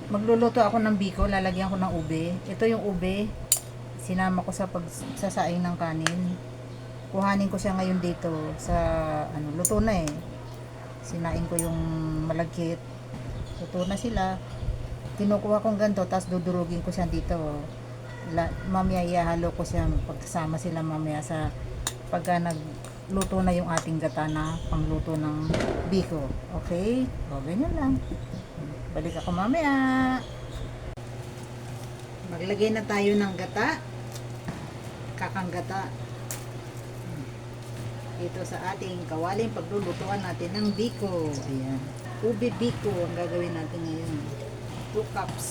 Magluluto ako ng biko, lalagyan ko ng ube. Ito yung ube, sinama ko sa pagsasaing ng kanin. Kuhanin ko siya ngayon dito sa ano, luto na eh. Sinain ko yung malagkit. Luto na sila. Kinukuha kong ganito, tapos dudurugin ko siya dito. Mamaya ihalo ko siya pagkasama sila mamaya sa pagka nagluto na yung ating gata na pangluto ng biko. Okay? O, ganyan lang. Balik ako mamaya. Maglagay na tayo ng gata. Kakang gata. Dito sa ating kawaling paglulutuan natin ng biko. Ayan. Ube biko ang gagawin natin ngayon. 2 cups.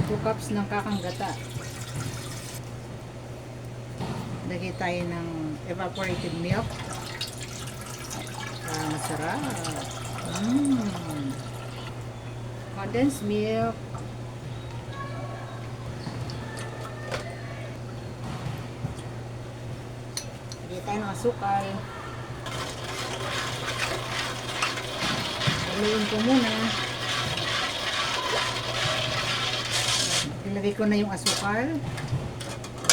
2 cups ng kakang gata. Lagay tayo ng evaporated milk. Masarap. Condensed milk. Lagay tayo ng asukal. Haluin ko muna. Ilagay ko na yung asukal.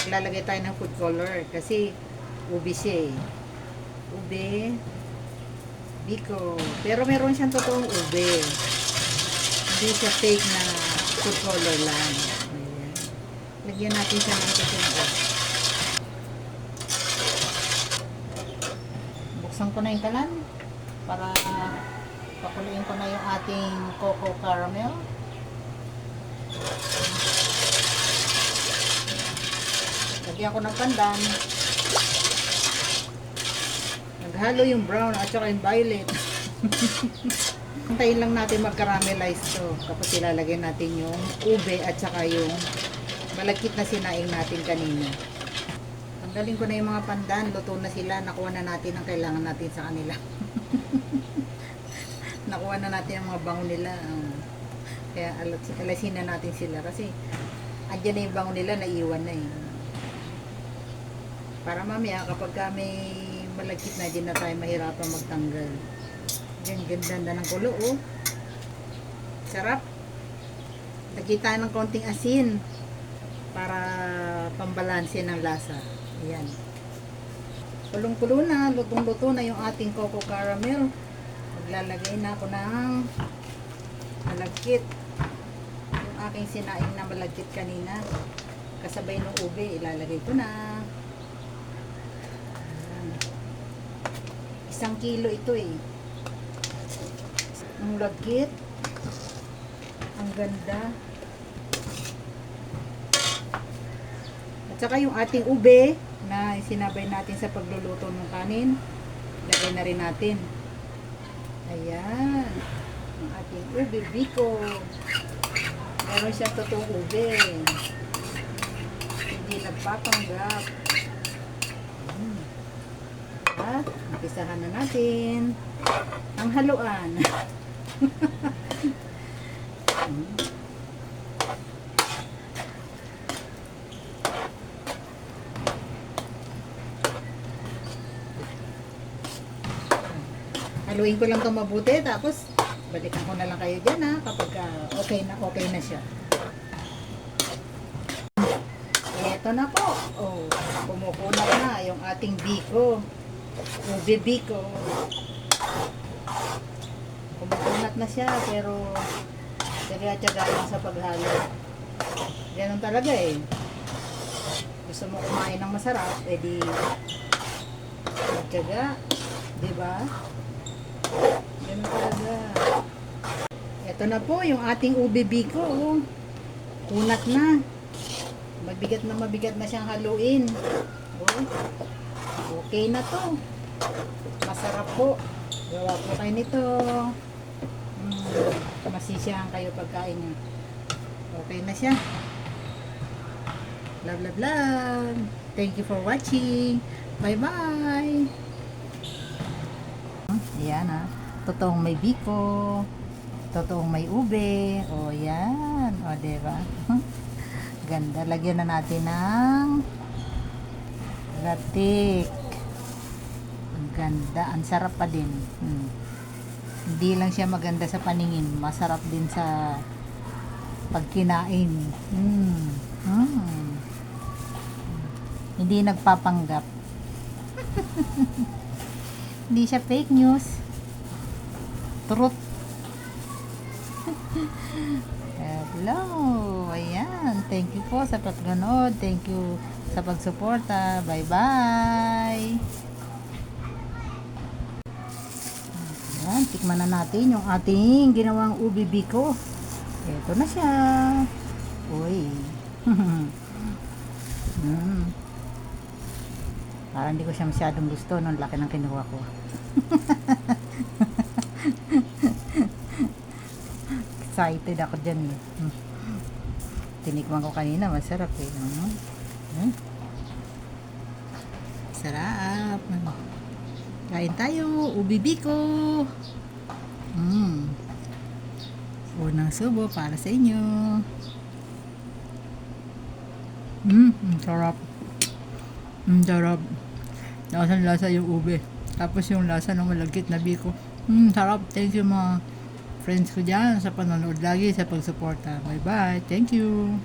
Maglalagay tayo ng food color kasi ube siya eh. Ube biko. Pero meron siyang totoong ube. Hindi siya fake na food color lang. Ayan. Lagyan natin siya ng totoong. Buksan ko na yung kalan para pakuluin ko na yung ating cocoa caramel. Lagyan ko ng pandan. Naghalo yung brown at saka yung violet. Hintayin lang natin mag-caramelize to. Tapos ilalagay natin yung ube at saka yung malagkit na sinaing natin kanina. Tanggalin ko na yung mga pandan. Luto na sila. Nakuha na natin ang kailangan natin sa kanila. Nakuha na natin ang mga bango nila. Kaya alasin na natin sila. Kasi andyan na yung bango nila. Naiwan na eh. Para mamaya kapag may malagkit na, din na tayo mahirapan magtanggal. Yan, ganda ng kulo oh. Sarap. Lagyan tayo ng konting asin para pambalanse ng lasa. Ayan. Kulong-kulo na, lutong-luto na yung ating cocoa caramel. Maglalagay na ako ng malagkit. Yung aking sinaing na malagkit kanina. Kasabay ng ube, ilalagay ko na. 1 kilo ito eh. Ang lagkit. Ang ganda. At saka yung ating ube na sinabay natin sa pagluluto ng kanin, lagay na rin natin. Ayan. Ang ating ube biko. Meron siyang totoong ube. Hindi nagpapanggap. At umpisahan na natin ang haluan. Haluin ko lang ito mabuti, tapos balikan ko na lang kayo dyan ha, kapag okay na siya. Eto na po. Oh, kumukulo na yung ating biko. Ube biko. Kumukunat na siya, pero tiyaga-tiyaga lang sa paghalo. Ganun talaga eh. Gusto mo kumain ng masarap, edi tiyaga, diba? Ganun talaga. Ito na po yung ating ube biko. Oh. Kunat na. Mabigat na siyang haluin. Oh. Okay na to. Masarap po. Gawa po kayo nito. Masisiyahan kayo pagkain nyo. Okay na siya. Love, love, love. Thank you for watching. Bye-bye. Ayan ha. Totoong may biko. Totoong may ube. O yan. O diba? Ganda. Lagyan na natin ng latik. Ang ganda. Ang sarap pa din. Hindi lang siya maganda sa paningin. Masarap din sa pag kinain. Hindi nagpapanggap. Hindi siya fake news. Truth. Hello. Ayan. Thank you po sa paganood. Thank you sa pagsuporta. Bye-bye. Ayan. Tikman na natin yung ating ginawang ubi biko. Ito na siya. Uy. Parang hindi ko siya masyadong gusto nung laki ng kinuha ko. Excited ako dyan eh. Tinikman ko kanina, masarap eh. Sarap. Kain tayo, ubi biko. Unang subo para sa inyo. Sarap. Sarap. Lasa yung ube. Tapos yung lasa ng malagkit na biko. Sarap. Thank you mga friends ko dyan sa panonood lagi, sa pagsuporta. Bye bye. Thank you.